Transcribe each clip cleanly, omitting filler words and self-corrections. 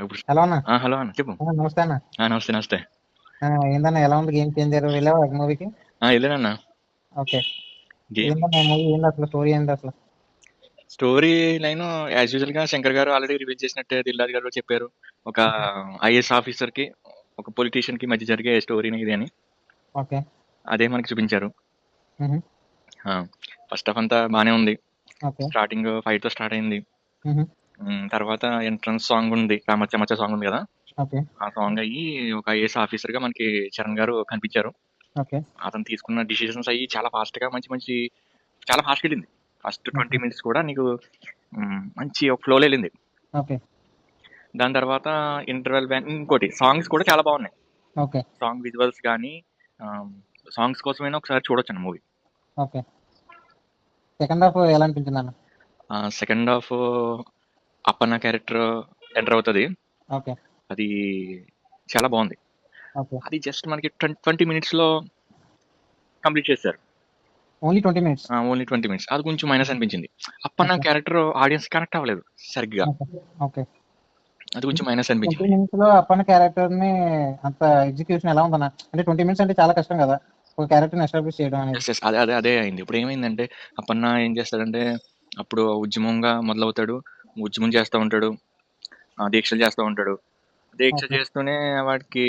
ఇప్పుడు హలో అన్న. హలో అన్న చెప్పు. నమస్తే అన్న. నమస్తే నమస్తే. ఏందన్న ఎలా ఉంది గేమ్ చేంజర్? వెళ్ళావా మూవీకి? వెళ్ళానన్నా. ఓకే. గేమ్ ఏందన్న మూవీ ఏంది అసలు? స్టోరీ ఏంది అసలు? స్టోరీ లైన్ యాజ్ యూజువల్ గా శంకర్ గారు ఆల్రెడీ రివీల్ చేసినట్టే దిల్రాజు గారు చెప్పారు. ఒక ఐఏఎస్ ఆఫీసర్ కి ఒక పొలిటీషియన్ కి మధ్య జరిగే స్టోరీని ఇది అని ఓకే. అదే మనకి చూపించారు. మ్హూ. ఫస్ట్ హాఫ్ అంతా బానే ఉంది. ఓకే. స్టార్టింగ్ ఫైట్ తో స్టార్ట్ అయింది. మ్హూ. తర్వాత ఎంట్రన్స్ సాంగ్ ఉంది, రామచ్చ మచ్చ సాంగ్ ఉంది కదా. ఓకే. ఆ సాంగ్ అయ్యి ఒక ఐఏఎస్ ఆఫీసర్ గా మనకి చరణ్ గారు కనిపించారు. ఓకే. అతను తీసుకున్న డిసిషన్స్ అయ్యి చాలా ఫాస్ట్ గా మంచి మంచి చాలా ఫాస్ట్ వెళ్ళింది. First 20 okay. మినిట్స్ కూడా నీకు మంచి ఒక ఫ్లోలో వెళ్ళింది. ఓకే. దాని తర్వాత ఇంటర్వెల్ బ్యాంక్ ఇంకోటి సాంగ్స్ కూడా చాలా బాగున్నాయి. ఓకే. సాంగ్ విజువల్స్ కానీ సాంగ్స్ కోసమైనా ఒకసారి చూడొచ్చు అన్న మూవీ. ఓకే. సెకండ్ హాఫ్ ఎలా అనిపించింది అన్న? Second half Appanna character enter అవుతుంది. ఓకే. అది చాలా బాగుంది. ఓకే. అది జస్ట్ మనకి 20 మినిట్స్ లో కంప్లీట్ చేశారు. Only 20 minutes? Only 20 minutes. అది కొంచెం మైనస్ అనిపించింది. Appanna okay. Character audience connect అవ్వలేదు సరిగ్గా. ఓకే. ఓకే. అది కొంచెం మైనస్ 20 అనిపించింది. మినిట్స్ లో అప్పన్న క్యారెక్టర్ ని అంత ఎగ్జిక్యూషన్ ఎలా ఉందన్న? అంటే 20 మినిట్స్ అంటే చాలా కష్టం కదా ఒక క్యారెక్టర్ ని ఎస్టాబ్లిష్ చేయడం అనేది. ఎస్ ఎస్ అదే అదే అదే అయింది. ఇప్పుడు ఏమైందంటే అప్పన్న ఏం చేస్తాడంటే అప్పుడు ఉద్యమంగా మొదలవుతాడు, ఉద్యమం చేస్తూ ఉంటాడు, దీక్షలు చేస్తూ ఉంటాడు. దీక్ష ఓకే. చేస్తూనే వాడికి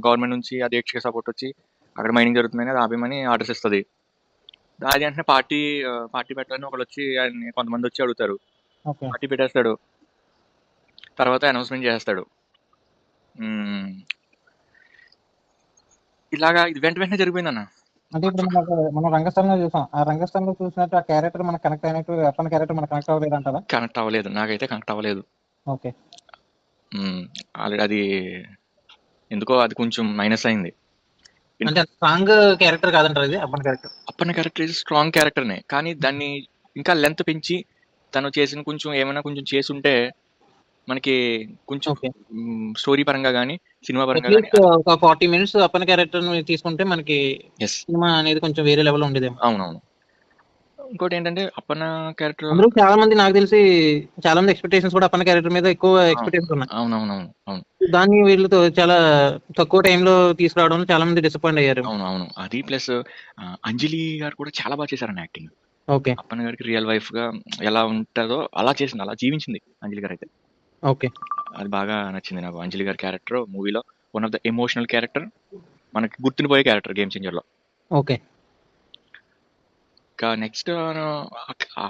గవర్నమెంట్ నుంచి ఆ దీక్షకి సపోర్ట్ వచ్చి అక్కడ మైనింగ్ జరుగుతుందని అది ఆపేమని ఆర్డర్స్ ఇస్తుంది. అది వెంటనే పార్టీ పెట్టాలని ఒకళ్ళు వచ్చి ఆయన్ని కొంతమంది వచ్చి అడుగుతారు. ఓకే. పార్టీ పెట్టేస్తాడు. తర్వాత అనౌన్స్మెంట్ చేస్తాడు. మ్మ్. ఇలాగా ఇది వెంటనే జరిగిపోయిందన్న. అంటే ఇప్పుడు మనం రంగస్థలంలో చూసాం. ఆ రంగస్థలంలో చూసినట్టు ఆ క్యారెక్టర్ మనకు కనెక్ట్ అయినట్టు అప్పన్న క్యారెక్టర్ మనకు కనెక్ట్ అవ్వలేదు అంటారా? కనెక్ట్ అవ్వలేదు, నాకైతే కనెక్ట్ అవ్వలేదు. ఓకే. ఆల్రెడీ అది ఎందుకో అది కొంచెం మైనస్ అయింది. అంటే స్ట్రాంగ్ క్యారెక్టర్ కాదంటారు ఇది Appanna character? Appanna character strong క్యారెక్టర్నే, కానీ దాన్ని ఇంకా లెంత్ పెంచి తను చేసిన కొంచెం ఏమైనా కొంచెం చేసుంటే మనకి కొంచెం ఓకే. స్టోరీ పరంగా కానీ సినిమా పరంగా కానీ అట్లీస్ట్ ఒక 40 మినిట్స్ అప్పన్న క్యారెక్టర్ తీసుకుంటే మనకి ఎస్ సినిమా అనేది కొంచెం వేరే లెవెల్ ఉండేదేమో. అవునవును. ఇంకోటి ఏంటంటే అప్పన్న క్యారెక్టర్ అందులో చాలా మంది నాకు తెలిసి చాలా మంది ఎక్స్పెక్టేషన్స్ కూడా అప్పన్న క్యారెక్టర్ మీద ఎక్కువ ఎక్స్పెక్టేషన్స్ ఉన్నాయి. అవునవునవును అవును. దాన్ని వీళ్ళతో చాలా తక్కువ టైంలో తీసుకురావడం చాలా మంది డిసప్పాయింట్ అయ్యారు. అవును. అది ప్లస్ అంజలి గారు కూడా చాలా బాగా చేశారన్న యాక్టింగ్. ఓకే. అప్పన్న గారికి రియల్ వైఫ్ గా ఎలా ఉంటుందో అలా చేసింది, అలా జీవించింది అంజలి గారు అయితే. ఓకే. అది బాగా నచ్చింది నాకు. అంజలి గారి క్యారెక్టర్ మూవీలో one of the emotional character, మనకి గుర్తుండిపోయే క్యారెక్టర్ గేమ్ చేంజర్ లో. ఓకే. ఇంకా నెక్స్ట్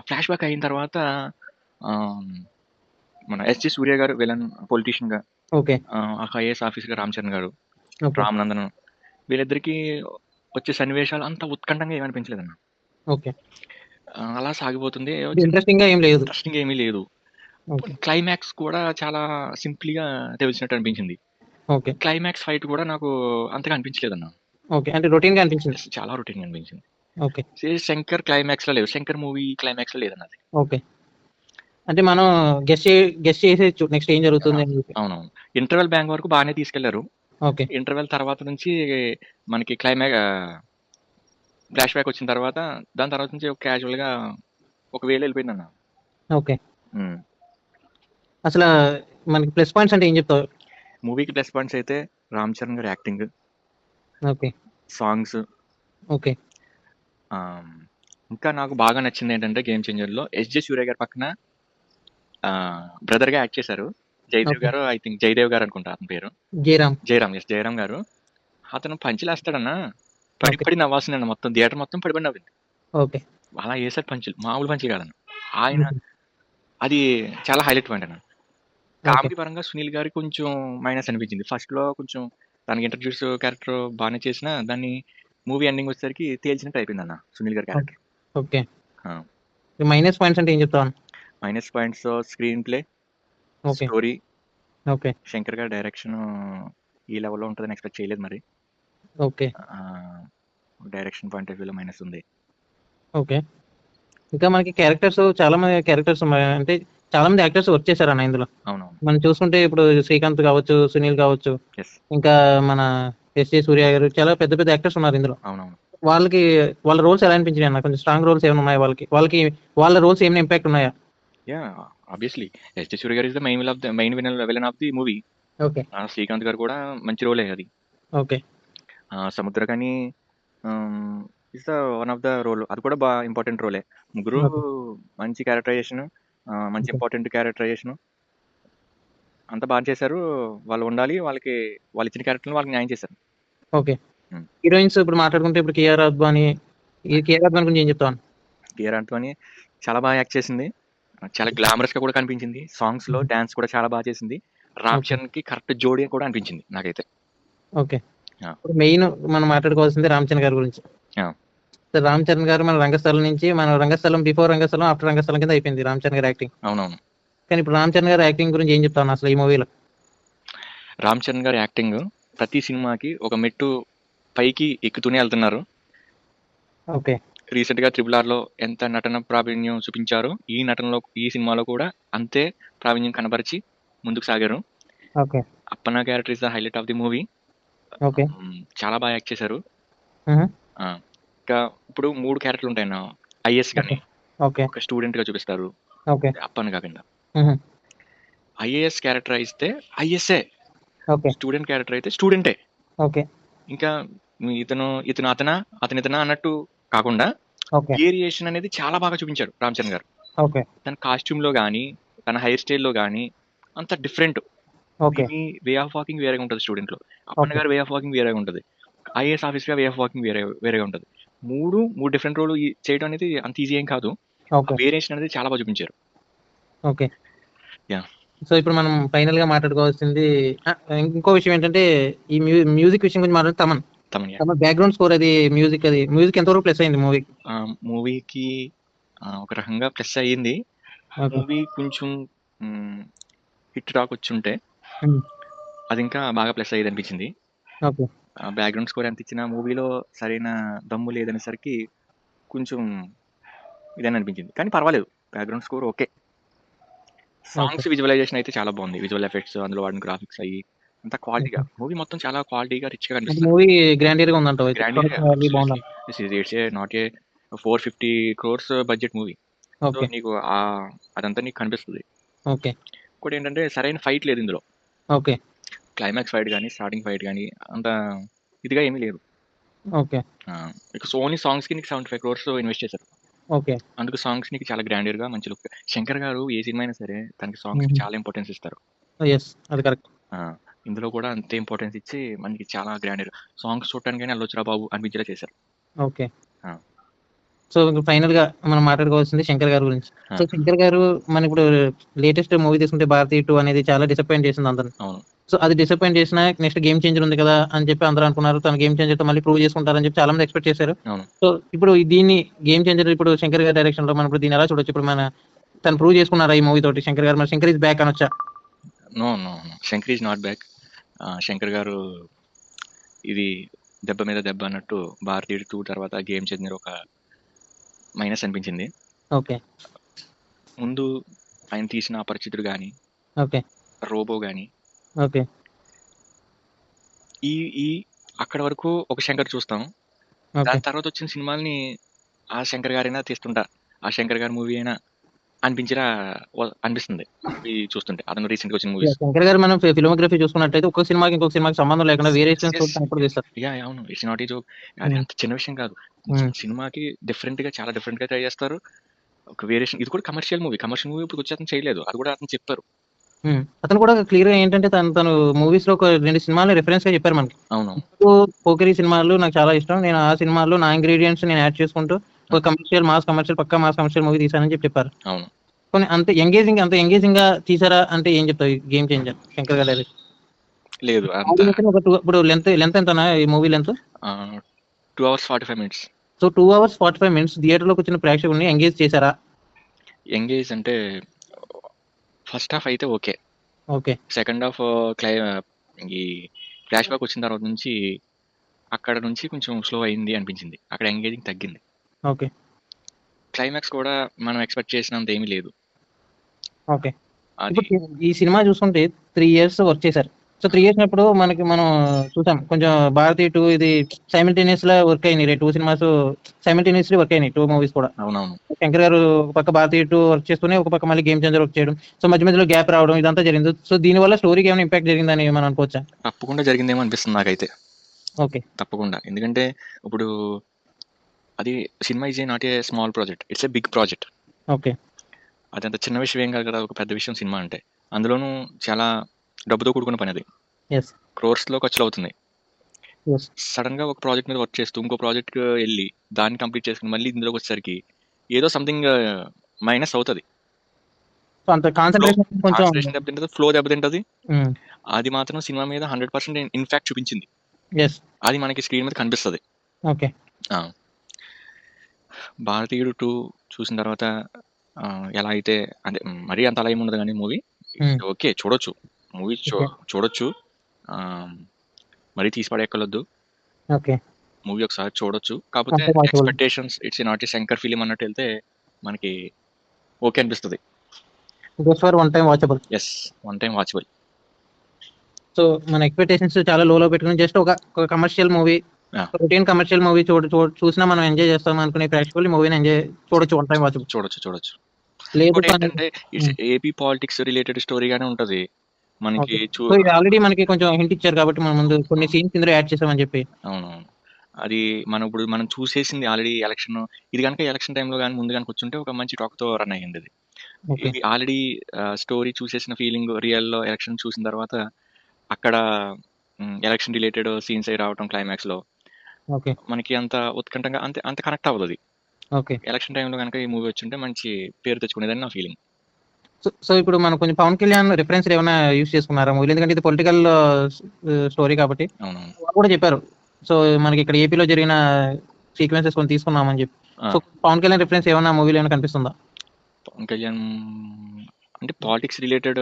ఫ్లాష్ బ్యాక్ అయిన తర్వాత మన ఎస్జి సూర్య గారు విలన్ పొలిటీషియన్ గా, ఓకే. ఐఏఎస్ ఆఫీసర్ గా రామ్ చరణ్ గారు, ఓకే. రామనందన్, వీళ్ళిద్దరికి వచ్చే సన్నివేశాలు అంత ఉత్కంఠంగా ఏమనిపించలేదన్న. ఓకే. అలా సాగిపోతుంది. ఇంట్రెస్టింగ్ గా ఏం లేదు. ఇంట్రెస్టింగ్ ఏమీ లేదు. ఓకే. క్లైమాక్స్ కూడా చాలా సింపుల్ గా తెలిసినట్టు అనిపించింది. ఓకే. క్లైమాక్స్ ఫైట్ కూడా నాకు అంతగా అనిపించలేదన్న. ఓకే. అంటే రొటీన్ గా అనిపించింది. చాలా రొటీన్ గా అనిపించింది. ఓకే. శంకర్ క్లైమాక్స్ లో లేదు, శంకర్ మూవీ క్లైమాక్స్ లో లేదన్నది. ఓకే. అంటే మనం గెస్ చేసేయచ్చు నెక్స్ట్ ఏం జరుగుతుంది అని చెప్పి. అవునవును. ఇంటర్వెల్ బ్యాంక్ వరకు బాగానే తీసుకెళ్లారు. ఓకే. ఇంటర్వెల్ తర్వాత నుంచి మనకి ఫ్లాష్ బ్యాక్ వచ్చిన తర్వాత దాని తర్వాత నుంచి క్యాజువల్ గా ఒక వేలు వెళ్ళిపోయింది అన్న. ఓకే. అసలు మనకి ప్లస్ పాయింట్స్ అంటే ఏం చెప్తావు? మూవీకి ప్లస్ పాయింట్స్ అయితే రామ్ చరణ్ గారి యాక్టింగ్, ఓకే. సాంగ్స్. ఓకే. ఇంకా నాకు బాగా నచ్చింది ఏంటంటే గేమ్ చేంజర్ లో ఎస్జే సూర్య గారి పక్కన బ్రదర్ గా యాక్ట్ చేశారు జయదేవ్ గారు. ఐ థింక్ జయదేవ్ గారు అనుకుంటా అతని పేరు. జయరామ్ గారు. అతను పంచులు వేస్తాడన్నా, పడి నవ్వాల్సిందన్న. మొత్తం థియేటర్ మొత్తం పడిపడి నవ్వింది. ఓకే. అలా వేసాడు పంచులు, మామూలు పంచులు కాదన్న ఆయన. అది చాలా హైలైట్ పాయింట్ అన్న. కామెడీ పరంగా సునీల్ గారికి కొంచెం మైనస్ అనిపించింది. ఫస్ట్ లో కొంచెం దానికి ఇంట్రడ్యూస్ క్యారెక్టర్ బాగానే చేసిన దాన్ని మూవీ ఎండింగ్ వచ్చేసరికి తేల్చినట్టు అయిపోయింది అన్న సునీల్ గారి క్యారెక్టర్. ఓకే. మైనస్ పాయింట్స్ అంటే ఏం చెప్తాను? Minus points screen play, story. Okay. Shankar గారి డైరెక్షన్ ఈ లెవెల్లో ఉంటుందని ఎక్స్పెక్ట్ చేయలేదు మరి. ఓకే. డైరెక్షన్ పాయింట్ ఆఫ్ వ్యూలో మైనస్ ఉంది. ఓకే. ఇంకా మనకి క్యారెక్టర్స్ చాలా మంది క్యారెక్టర్స్ అంటే చాలా మంది యాక్టర్స్ వర్క్ చేశారు అన్న ఇందులో. అవునవును. మనం చూసుకుంటే ఇప్పుడు శ్రీకాంత్ కావచ్చు, సునీల్ కావచ్చు, ఇంకా మన ఎస్జే సూర్య గారు, చాలా పెద్ద పెద్ద యాక్టర్స్ ఉన్నారు ఇందులో. అవునవును. వాళ్ళ రోల్స్ ఎలా అనిపించినాయి అన్న? కొంచెం స్ట్రాంగ్ రోల్స్ ఏమైనా ఉన్నాయా వాళ్ళకి? వాళ్ళ రోల్స్ ఏమైనా ఇంపాక్ట్ ఉన్నాయా? ఆబ్వియస్లీ ఎస్జే సూర్య గారు is the main villain of the movie. Okay. Srikanth గారు కూడా మంచి రోలే అది. Okay. Samuthirakani is the one of the role, అది కూడా బాగా ఇంపార్టెంట్ రోలే. ముగ్గురు ఓకే. మంచి క్యారెక్టరైజేషన్, మంచి ఓకే. ఇంపార్టెంట్ క్యారెక్టరైజేషన్ అంతా బాగా చేశారు. వాళ్ళు ఉండాలి, వాళ్ళకి వాళ్ళు ఇచ్చిన క్యారెక్టర్ వాళ్ళకి న్యాయం చేశారు. ఓకే. Hmm. హీరోయిన్స్ ఇప్పుడు మాట్లాడుకుంటే ఇప్పుడు కియారా అద్వానీ, ఈ కియారా అద్వానీ గురించి ఏం చెప్తాను? కియారా అద్వానీ చాలా బాగా యాక్ట్ చేసింది, చాలా గ్లామరస్ గా కూడా కనిపించింది. సాంగ్స్ లో డాన్స్ కూడా చాలా బాగా చేసింది. రామ్ ఓకే. చరణ్ కి కరెక్ట్ జోడీ కూడా అనిపించింది నాకైతే. ఓకే. Yeah. ఇప్పుడు మెయిన్ మనం మాట్లాడుకోవాల్సింది రామ్ చరణ్ గారి గురించి. Yeah. సో రామ్ చరణ్ గారు మన రంగస్థలం నుంచి, మన రంగస్థలం బిఫోర్ రంగస్థలం, ఆఫ్టర్ రంగస్థలం కింద అయిపోయింది రామ్ చరణ్ గారి యాక్టింగ్. అవునవును. కానీ ఇప్పుడు రామ్ చరణ్ గారి యాక్టింగ్ గురించి ఏం చెప్తాను అసలు ఈ మూవీలో? రామ్ చరణ్ గారి యాక్టింగ్ ప్రతి సినిమాకి ఒక మెట్టు పైకి ఎక్కుతూనే వెళ్తున్నారు. ఓకే. రీసెంట్ గా ట్రిపుల్ ఆర్ లో ఎంత నటన ప్రావీణ్యం చూపించారో, ఈ సినిమాలో కూడా అంతే ప్రావీణ్యం కనబరిచి ముందుకు సాగారు. Okay. Appanna character is the highlight of the movie. Okay. చాలా బాగా యాక్ట్ చేశారు. మ్మ్. ఇంకా ఇప్పుడు 3 క్యారెక్టర్లు ఉంటాయి నా ఐఎస్ గాని, ఓకే. ఒక స్టూడెంట్ గా చూపిస్తారు ఓకే. అప్పన్న కాకుండా. మ్మ్. ఐఏఎస్ క్యారెక్టర్ అయితే ఐఎస్ఏ, ఓకే. స్టూడెంట్ క్యారెక్టర్ అయితే స్టూడెంటే. ఓకే. ఇంకా ఇతను అతనితనా అన్నట్టు కాకుండా ఓకే. వేరియేషన్ అనేది చాలా బాగా చూపించారు రామ్ చరణ్ గారు. ఓకే. తన కాస్ట్యూమ్ లో గానీ, తన హెయిర్ స్టైల్ లో గానీ అంత different. Okay. Way of walking వేరేగా ఉంటుంది స్టూడెంట్ లో, అప్పన్న ఓకే. గారు వే ఆఫ్ వాకింగ్ వేరేగా ఉంటుంది, ఐఏఎస్ ఆఫీసర్ గా వే ఆఫ్ వాకింగ్ వేరేగా ఉంటుంది. మూడు డిఫరెంట్ రోల్ చేయడం అనేది అంత ఈజీ ఏం కాదు. ఓకే. వేరియేషన్ అనేది చాలా బాగా చూపించారు. ఓకే. యా. సో ఇప్పుడు మనం ఫైనల్ గా మాట్లాడుకోవాల్సింది ఇంకో విషయం ఏంటంటే, ఈ మ్యూజిక్ విషయం గురించి మాట్లాడితే తమన్ బ్యాక్గ్రౌండ్ స్కోర్, అది మ్యూజిక్ ఎంతవరకు ప్లస్ అయింది మూవీ? మూవీకి ఒక రకంగా ప్లస్ అయ్యింది. ఓకే. మూవీ కొంచెం హిట్ టాక్ వచ్చుంటే అది ఇంకా బాగా ప్లస్ అయ్యేది అనిపించింది. ఓకే. బ్యాక్గ్రౌండ్ స్కోర్ ఎంత ఇచ్చినా మూవీలో సరైన దమ్ము లేదనేసరికి కొంచెం ఇదని అనిపించింది. కానీ పర్వాలేదు, background score okay. Songs visualization అయితే చాలా బాగుంది. విజువల్ ఎఫెక్ట్స్, అందులో వాడిన గ్రాఫిక్స్ అయ్యి అంత క్వాలిటీగా, మూవీ మొత్తం చాలా క్వాలిటీగా రిచ్ గా కనిపిస్తుంది. మూవీ గ్రాండియర్ గా ఉందంట. Not a 450 crores budget movie. So నీకు అదంతా నీకు కనిపిస్తుంది. ఓకే. ఇంకోటి ఏంటంటే సరైన ఫైట్ లేదు ఇందులో. ఓకే. క్లైమాక్స్ ఫైట్ కానీ, స్టార్టింగ్ ఫైట్ కానీ అంత ఇదిగా ఏమీ లేదు. ఓకే. ఓన్లీ సాంగ్స్ కి నీకు 75 crores ఇన్వెస్ట్ చేశారు. ఓకే. అందుకు సాంగ్స్ నీకు చాలా గ్రాండియర్ గా మంచి లుక్. శంకర్ గారు ఏ సినిమా అయినా సరే తనకి సాంగ్స్ కి చాలా ఇంపార్టెన్స్ ఇస్తారు. అది కరెక్ట్. ఇందులో కూడా అంతే ఇంపార్టెన్స్ ఇచ్చి మనకి చాలా గ్రాండియర్ సాంగ్స్ చూడటానికి వెళ్ళొచ్చురా బాబు అనిపించేలా చేశారు. ఓకే. సో ఫైనల్ గా మనం మాట్లాడుకోవాల్సింది శంకర్ గారి గురించి. సో శంకర్ గారు మన ఇప్పుడు లేటెస్ట్ మూవీ తీసుకుంటే భారతీ 2 అనేది చాలా డిసప్పాయింట్ చేసింది అందరిని. అవును. సో అది డిసప్పాయింట్ చేసిన నెక్స్ట్ గేమ్ చేంజర్ ఉంది కదా అని చెప్పి అందరూ అనుకున్నారు. తన గేమ్ చేంజర్ తో మళ్ళీ ప్రూవ్ చేసుకుంటారని చెప్పి చాలా మంది ఎక్స్పెక్ట్ చేశారు. సో ఇప్పుడు దీన్ని గేమ్ చేంజర్ ఇప్పుడు శంకర్ గారి డైరెక్షన్ లో మనం ఇప్పుడు దీన్ని ఎలా చూడొచ్చు? ఇప్పుడు తను ప్రూవ్ చేసుకున్నారా ఈ మూవీ తోటి శంకర్ గారు? శంకర్ ఇస్ బ్యాక్ అనొచ్చా? No, Shankar is not back. Shankar garu ఇది దెబ్బ మీద దెబ్బ అన్నట్టు భారతీ 2 తర్వాత గేమ్ చేంజర్ ఒక మైనస్ అనిపించింది. ఓకే. ముందు ఆయన తీసిన అపరిచితుడు గాని, ఓకే, రోబో గాని, ఓకే, ఈ అక్కడ వరకు ఒక శంకర్ చూస్తాం. దాని తర్వాత వచ్చిన సినిమాల్ని ఆ శంకర్ గారైనా తీస్తుంటా, ఆ శంకర్ గారి మూవీ అయినా అనిపిస్తుంది చూస్తుంటే. అతను రీసెంట్ గా వచ్చిన మూవీస్ శంకర్ గారు మనం ఫిల్మోగ్రఫీ చూసుకున్నట్లయితే ఒక్కొక్క సినిమాకి ఇంకొక సినిమాకి సంబంధం లేకుండా వేరియేషన్స్ అవును. It's not A joke. అది అంత చిన్న విషయం కాదు. సినిమాకి డిఫరెంట్ గా, చాలా డిఫరెంట్ గా ట్రై చేస్తారు. ఒక వేరియేషన్. ఇది కూడా కమర్షియల్ మూవీ ఇప్పుడు వచ్చి అతను చేయలేదు, అది కూడా అతను చెప్పారు. అతను కూడా క్లియర్ గా ఏంటంటే తను మూవీస్ లో ఒక 2 సినిమాలు రిఫరెన్స్ గా చెప్పారు మనకి. అవును. పోకిరి సినిమాలు నాకు చాలా ఇష్టం, నేను ఆ సినిమాల్లో నా ఇంగ్రీడియంట్స్ నేను యాడ్ చేసుకుంటూ ఒక పక్కా మాస్ కమర్షియల్ మూవీ తీసానని చెప్పారు. అవును. కొన్ని అంత ఎంగేజింగ్ గా తీసారా అంటే ఏం చెప్తావు గేమ్ చేంజర్ శంకర్ గారు డైరెక్ట్? లేదు. ఇప్పుడు లెంత్ ఎంతనా ఈ movie length? 2 hours 45 minutes. So 2 hours 45 minutes theatre లోకి వచ్చిన ప్రేక్షకుల్ని ఎంగేజ్ చేశారా? ఎంగేజ్ అంటే ఫస్ట్ హాఫ్ అయితే ఓకే. సెకండ్ హాఫ్ ఈ ఫ్లాష్ బ్యాక్ వచ్చిన తర్వాత నుంచి అక్కడ నుంచి కొంచెం స్లో అయింది అనిపించింది. అక్కడ ఎంగేజింగ్ తగ్గింది. ఓకే. క్లైమాక్స్ కూడా మనం ఎక్స్పెక్ట్ చేసినంత ఏమీ లేదు. ఓకే. ఈ సినిమా చూసుకుంటే 3 years వర్క్ చేశారు. సో 3 చేసినప్పుడు మనకి మనం చూసాం కొంచెం 'భారతీయ 2' ఇది సైమల్టేనియస్‌లా వర్క్ అయినాయి. 2 సినిమాస్ సైమల్టేనియస్‌లీ వర్క్ అయినాయి. 2 మూవీస్ కూడా. అవునవును. శంకర్ గారు ఒక పక్క 'భారతీయ 2' వర్క్ చేస్తూనే, ఒక పక్క మళ్ళీ 'గేమ్ చేంజర్' వర్క్ చేయడం. సో మధ్య మధ్యలో గ్యాప్ రావడం ఇదంతా జరిగింది. సో దీనివల్ల స్టోరీకి ఏమైనా ఇంపాక్ట్ జరిగిందని మనం అనుకోవచ్చా? తప్పకుండా జరిగిందేమో అనిపిస్తుంది నాకైతే. ఓకే. తప్పకుండా. ఎందుకంటే ఇప్పుడు అది సినిమా is not a small project. It's a big project. Okay. అదంత చిన్న విషయం ఏం కాదు కదా! ఒక పెద్ద విషయం సినిమా అంటే. అందులోనూ చాలా డబ్బుతో కూడుకున్న పని అది. యెస్. క్రోర్స్‌లో ఖర్చులవుతున్నాయి. యెస్. సడన్‌గా ఒక ప్రాజెక్ట్ మీద వర్క్ చేస్తూ, ఇంకో ప్రాజెక్ట్‌కి ఎళ్లి, దాన్ని కంప్లీట్ చేసుకొని, మళ్ళీ ఇందులోకొచ్చేసరికి ఏదో సంథింగ్ మైనస్ అవుతది. సో అంత కాన్సంట్రేషన్ కొంచెం కాన్సంట్రేషన్ దెబ్బతింటది. ఫ్లో దెబ్బతింటది. హ్మ్. అది మాత్రం సినిమా మీద 100% ఇంపాక్ట్ చూపించింది. యెస్. అది మనకి స్క్రీన్ మీద కనిపిస్తది. ఓకే. ఆ! 'భారతీయుడు 2' చూసిన తర్వాత ఎలా అయితే అంటే మరీ అంత అలా ఏముండదు గానీ మూవీ. హ్మ్. ఓకే. చూడొచ్చు. Movie okay. చూడొచ్చు. ఆహ్, మరీ తీసి పడేయక్కర్లొద్దు. ఓకే. మూవీ ఒకసారి చూడొచ్చు. కాకపోతే అంతే watchable. Expectations it's not a Shankar film అన్నట్టెళ్తే మనకి ఓకే అనిపిస్తది. Just for one time watchable. Yes. One time watchable. So మన ఎక్స్‌పెక్టేషన్స్ చాలా లోలో పెట్టుకొని జస్ట్ ఒక కమర్షియల్ మూవీ, ఆ! రొటీన్ కమర్షియల్ మూవీ చూసినా మనం ఎంజాయ్ చేస్తాం అనుకునే ప్రేక్షకులు ఈ మూవీని ఎంజాయ్ చూడొచ్చు. One time watchable. చూడొచ్చు. లేదు ఇంకోటేంటంటే ఇట్స్ హ్మ్. ఏపీ పాలిటిక్స్ రిలేటెడ్ స్టోరీగానే ఉంటది. మనకి ఓకే. సో ఇది ఆల్రెడీ మనకి కొంచెం హింట్ ఇచ్చారు కాబట్టి మన ముందు కొన్ని సీన్స్ ఇందులో యాడ్ చేసామని చెప్పి. అవునవును. అది మనం చూసేసింది ఆల్రెడీ ఎలక్షన్. ఇది గనుక ఎలక్షన్ టైమ్‌లో గాని ముందు గనుక వచ్చుంటే ఒక మంచి టాక్‌తో రన్ అయ్యిందది. ఓకే. ఇది ఆల్రెడీ స్టోరీ చూసేసిన ఫీలింగ్ రియల్‌లో ఎలక్షన్ చూసిన తర్వాత అక్కడ ఎలక్షన్ రిలేటెడ్ సీన్స్ అయి రావటం క్లైమాక్స్‌లో ఓకే. మనకి అంత ఉత్కంఠంగా అంత కనెక్ట్ అవ్వదది. ఓకే. ఎలక్షన్ టైమ్‌లో గనుక ఈ మూవీ వచ్చుంటే మంచి పేరు తెచ్చుకునేదని నా ఫీలింగ్. సో ఇప్పుడు మనం కొంచెం 'పవన్ కళ్యాణ్' రిఫరెన్స్‌లు ఏమైనా యూజ్ చేసుకున్నారా మూవీలో? ఎందుకంటే ఇది పొలిటికల్ స్టోరీ కాబట్టి. అవునవును. వాళ్ళు కూడా చెప్పారు. సో మనకి ఇక్కడ ఏపీలో జరిగిన సీక్వెన్సెస్ కొన్ని తీసుకున్నామని చెప్పి. ఆ! సో 'పవన్ కళ్యాణ్' రిఫరెన్స్ ఏమన్నా మూవీలో ఏమైనా కనిపిస్తుందా? పవన్ కళ్యాణ్ అంటే పాలిటిక్స్ రిలేటెడ్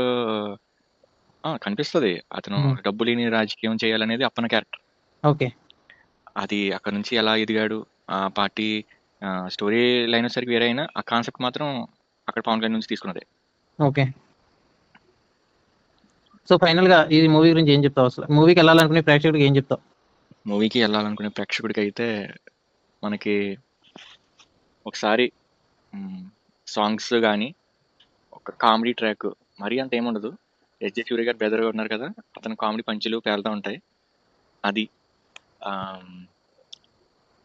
కనిపిస్తది. అతను హ్మ్. డబ్బు లేని రాజకీయం చేయాలనేది అప్పన్న క్యారెక్టర్. ఓకే. అది అక్కడి నుంచి ఎలా ఎదిగాడు, ఆ పార్టీ స్టోరీ లైన్ వచ్చేసరికి వేరే అయినా, ఆ కాన్సెప్ట్ మాత్రం అక్కడ పవన్ కళ్యాణ్ నుంచి తీసుకున్నదే. ఓకే. సో ఫైనల్‌గా ఈ మూవీ గురించి ఏం చెప్తావు అసలు? మూవీకెళ్ళాలనుకునే ప్రేక్షకుడికి ఏం చెప్తావు? మూవీకి ఎళ్ళాలనుకునే ప్రేక్షకుడికైతే మనకి ఒకసారి సాంగ్స్ గానీ, ఒక కామెడీ ట్రాక్ మరీ అంత ఏముండదు. 'ఎస్‌జే సూర్య' గారు బ్రదర్‌గా ఉన్నారు కదా! అతని కామెడీ పంచులు పేలుతా ఉంటాయి. అది. ఆహ్,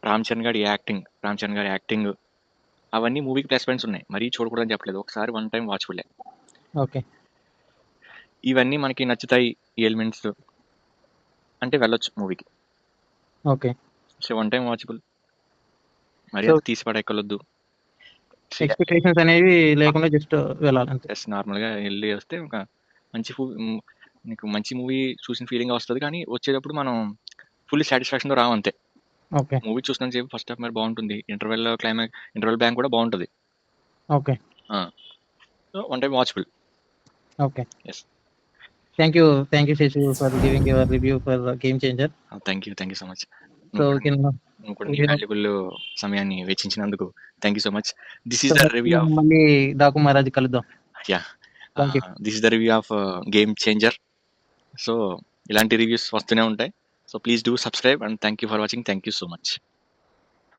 'రామ్ చరణ్' గారి యాక్టింగ్ అవన్నీ మూవీకి ప్లస్ పాయింట్స్ ఉన్నాయి. మరీ చూడకూడదని చెప్పలేదు. ఒకసారి వన్ టైమ్ వాచబులే. ఓకే. ఇవన్నీ మనకి నచ్చుతాయి ఈ ఎలిమెంట్స్ అంటే వెళ్ళొచ్చు మూవీకి. Okay. So, one time watchable. మరీ సో అంత తీసి పడేయక్కర్లొద్దు. ఎక్స్‌పెక్టేషన్స్ అనేవి లేకుండా జస్ట్ వెళ్ళాలి అంతే. జస్ట్ నార్మల్‌గా ఎళ్లి వస్తే ఒక మంచి నీకు మంచి మూవీ చూసిన ఫీలింగ్ వస్తది. కానీ వచ్చేటప్పుడు మనం ఫుల్ సాటిస్ఫాక్షన్‌తో రామంతే. ఓకే. మూవీ చూసినంత సేపు ఫస్ట్ హాఫ్ మరి బావుంటుంది. ఇంటర్వెల్ బ్యాంక్ కూడా బావుంటది. ఓకే. ఆ! So, one time watchable. Okay. Yes. Thank you Sasi for giving your review for 'Game Changer'. Thank you so much. So నువ్వు కూడా నీ నువ్వు కూడా నీ కెన్ వాల్యుబుల్ సమయాన్ని వెచ్చించినందుకు thank you so much. This is the review of మళ్ళీ 'డాకు మహారాజ్' కలుద్దాం. Yeah! Thank you. This is the review of 'Game Changer'. So, ఇలాంటి రివ్యూస్ వస్తూనే ఉంటాయి. So, please do subscribe and thank you for watching. Thank you so much.